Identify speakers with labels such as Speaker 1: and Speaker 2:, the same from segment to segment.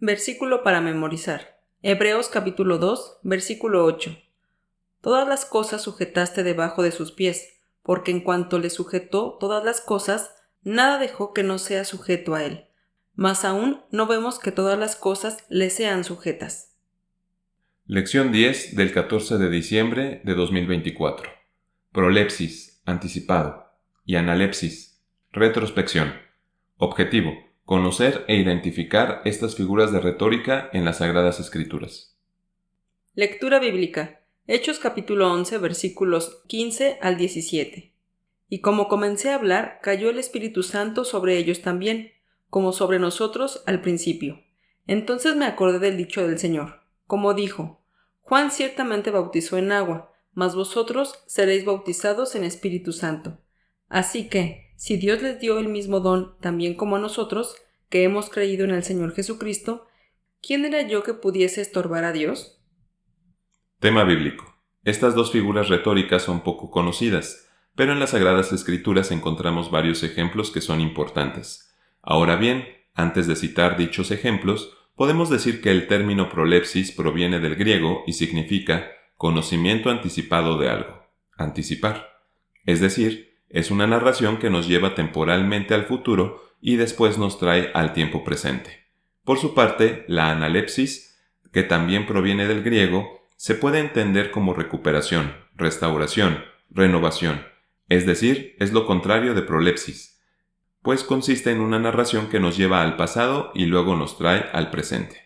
Speaker 1: Versículo para memorizar. Hebreos capítulo 2, versículo 8. Todas las cosas sujetaste debajo de sus pies, porque en cuanto le sujetó todas las cosas, nada dejó que no sea sujeto a él. Mas aún no vemos que todas las cosas le sean sujetas.
Speaker 2: Lección 10 del 14 de diciembre de 2024. Prolepsis, anticipado, y analepsis, retrospección. Objetivo: conocer e identificar estas figuras de retórica en las Sagradas Escrituras.
Speaker 1: Lectura bíblica. Hechos capítulo 11, versículos 15 al 17. Y como comencé a hablar, cayó el Espíritu Santo sobre ellos también, como sobre nosotros al principio. Entonces me acordé del dicho del Señor, como dijo: Juan ciertamente bautizó en agua, mas vosotros seréis bautizados en Espíritu Santo. Así que, si Dios les dio el mismo don también como a nosotros, que hemos creído en el Señor Jesucristo, ¿quién era yo que pudiese estorbar a Dios?
Speaker 2: Tema bíblico. Estas dos figuras retóricas son poco conocidas, pero en las Sagradas Escrituras encontramos varios ejemplos que son importantes. Ahora bien, antes de citar dichos ejemplos, podemos decir que el término prolepsis proviene del griego y significa conocimiento anticipado de algo, anticipar. Es decir, es una narración que nos lleva temporalmente al futuro y después nos trae al tiempo presente. Por su parte, la analepsis, que también proviene del griego, se puede entender como recuperación, restauración, renovación, es decir, es lo contrario de prolepsis, pues consiste en una narración que nos lleva al pasado y luego nos trae al presente.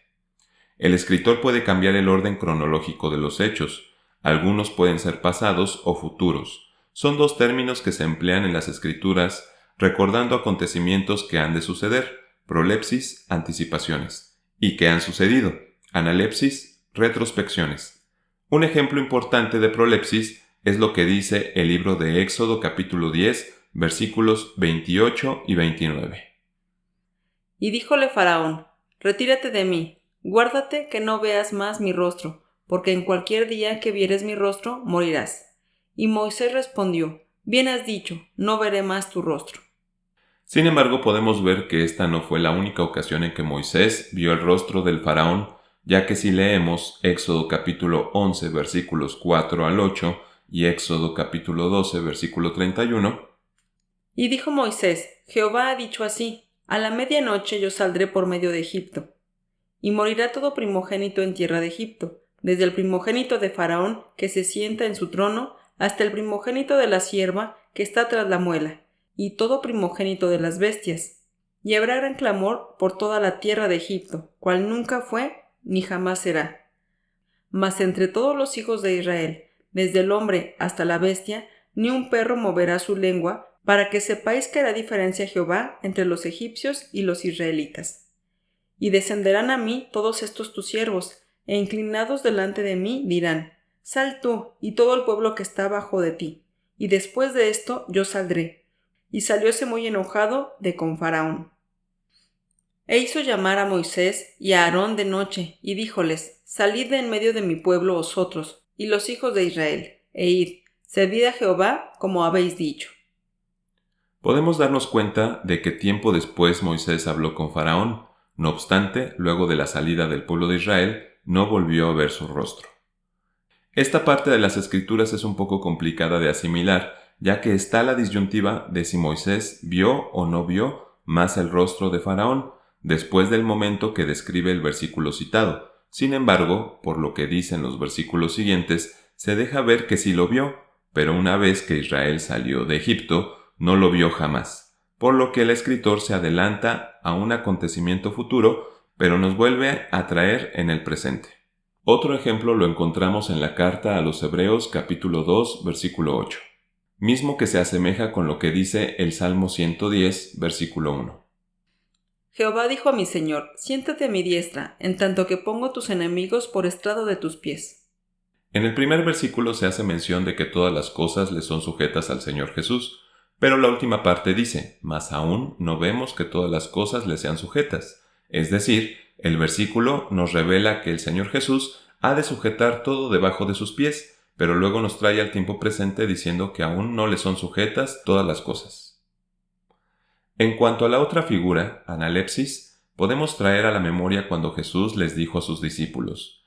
Speaker 2: El escritor puede cambiar el orden cronológico de los hechos, algunos pueden ser pasados o futuros. Son dos términos que se emplean en las escrituras recordando acontecimientos que han de suceder, prolepsis, anticipaciones, y que han sucedido, analepsis, retrospecciones. Un ejemplo importante de prolepsis es lo que dice el libro de Éxodo capítulo 10, versículos 28 y 29.
Speaker 1: Y díjole Faraón: Retírate de mí, guárdate que no veas más mi rostro, porque en cualquier día que vieres mi rostro, morirás. Y Moisés respondió: Bien has dicho, no veré más tu rostro.
Speaker 2: Sin embargo, podemos ver que esta no fue la única ocasión en que Moisés vio el rostro del faraón, ya que si leemos Éxodo capítulo 11 versículos 4 al 8 y Éxodo capítulo 12 versículo 31,
Speaker 1: Y dijo Moisés: Jehová ha dicho así: A la medianoche yo saldré por medio de Egipto. Y morirá todo primogénito en tierra de Egipto, desde el primogénito de Faraón, que se sienta en su trono, hasta el primogénito de la sierva, que está tras la muela, y todo primogénito de las bestias. Y habrá gran clamor por toda la tierra de Egipto, cual nunca fue, ni jamás será. Mas entre todos los hijos de Israel, desde el hombre hasta la bestia, ni un perro moverá su lengua, para que sepáis que hará diferencia Jehová entre los egipcios y los israelitas. Y descenderán a mí todos estos tus siervos, e inclinados delante de mí dirán: Sal tú y todo el pueblo que está bajo de ti, y después de esto yo saldré. Y salióse muy enojado de con Faraón. E hizo llamar a Moisés y a Aarón de noche, y díjoles: Salid de en medio de mi pueblo vosotros, y los hijos de Israel, e id, servid a Jehová como habéis dicho.
Speaker 2: podemos darnos cuenta de que tiempo después Moisés habló con Faraón. No obstante, luego de la salida del pueblo de Israel, no volvió a ver su rostro. Esta parte de las Escrituras es un poco complicada de asimilar, ya que está la disyuntiva de si Moisés vio o no vio más el rostro de Faraón, después del momento que describe el versículo citado. Sin embargo, por lo que dicen los versículos siguientes, se deja ver que sí lo vio, pero una vez que Israel salió de Egipto, no lo vio jamás, por lo que el escritor se adelanta a un acontecimiento futuro, pero nos vuelve a traer en el presente. Otro ejemplo lo encontramos en la carta a los Hebreos capítulo 2 versículo 8, mismo que se asemeja con lo que dice el Salmo 110 versículo 1.
Speaker 1: Jehová dijo a mi Señor: Siéntate a mi diestra, en tanto que pongo tus enemigos por estrado de tus pies.
Speaker 2: En el primer versículo se hace mención de que todas las cosas le son sujetas al Señor Jesús, pero la última parte dice: mas aún no vemos que todas las cosas le sean sujetas. Es decir, el versículo nos revela que el Señor Jesús ha de sujetar todo debajo de sus pies, pero luego nos trae al tiempo presente diciendo que aún no le son sujetas todas las cosas. En cuanto a la otra figura, analepsis, podemos traer a la memoria cuando Jesús les dijo a sus discípulos: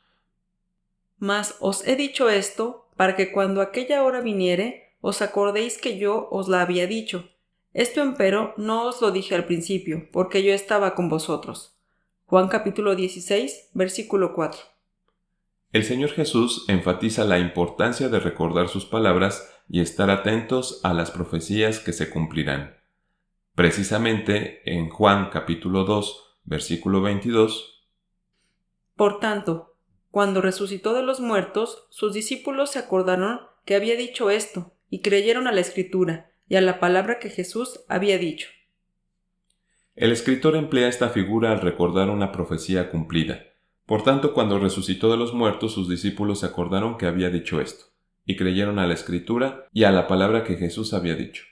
Speaker 1: Mas os he dicho esto, para que cuando aquella hora viniere, os acordéis que yo os la había dicho. Esto empero no os lo dije al principio, porque yo estaba con vosotros. Juan capítulo 16, versículo 4.
Speaker 2: El Señor Jesús enfatiza la importancia de recordar sus palabras y estar atentos a las profecías que se cumplirán. Precisamente en Juan capítulo 2, versículo 22.
Speaker 1: Por tanto, cuando resucitó de los muertos, sus discípulos se acordaron que había dicho esto, y creyeron a la Escritura y a la palabra que Jesús había dicho.
Speaker 2: El escritor emplea esta figura al recordar una profecía cumplida. Por tanto, cuando resucitó de los muertos, sus discípulos se acordaron que había dicho esto, y creyeron a la Escritura y a la palabra que Jesús había dicho.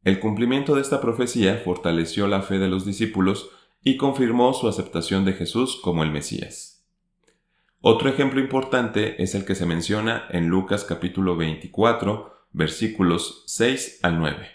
Speaker 2: El cumplimiento de esta profecía fortaleció la fe de los discípulos y confirmó su aceptación de Jesús como el Mesías. Otro ejemplo importante es el que se menciona en Lucas capítulo 24, versículos 6 al 9.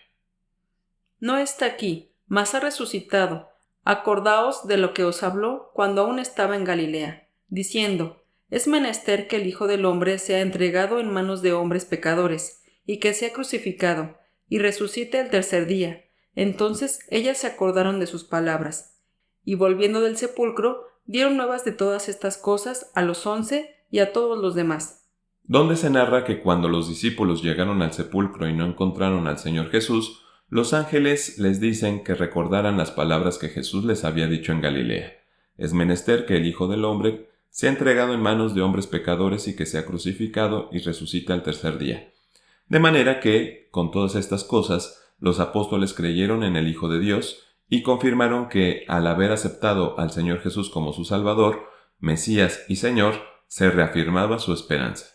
Speaker 1: No está aquí, mas ha resucitado. Acordaos de lo que os habló cuando aún estaba en Galilea, diciendo: es menester que el Hijo del Hombre sea entregado en manos de hombres pecadores, y que sea crucificado, y resucite el tercer día. Entonces ellas se acordaron de sus palabras, y volviendo del sepulcro, dieron nuevas de todas estas cosas a los 11 y a todos los demás.
Speaker 2: Donde se narra que cuando los discípulos llegaron al sepulcro y no encontraron al Señor Jesús, los ángeles les dicen que recordaran las palabras que Jesús les había dicho en Galilea. Es menester que el Hijo del Hombre sea entregado en manos de hombres pecadores y que sea crucificado y resucite al tercer día. De manera que, con todas estas cosas, los apóstoles creyeron en el Hijo de Dios y confirmaron que, al haber aceptado al Señor Jesús como su Salvador, Mesías y Señor, se reafirmaba su esperanza.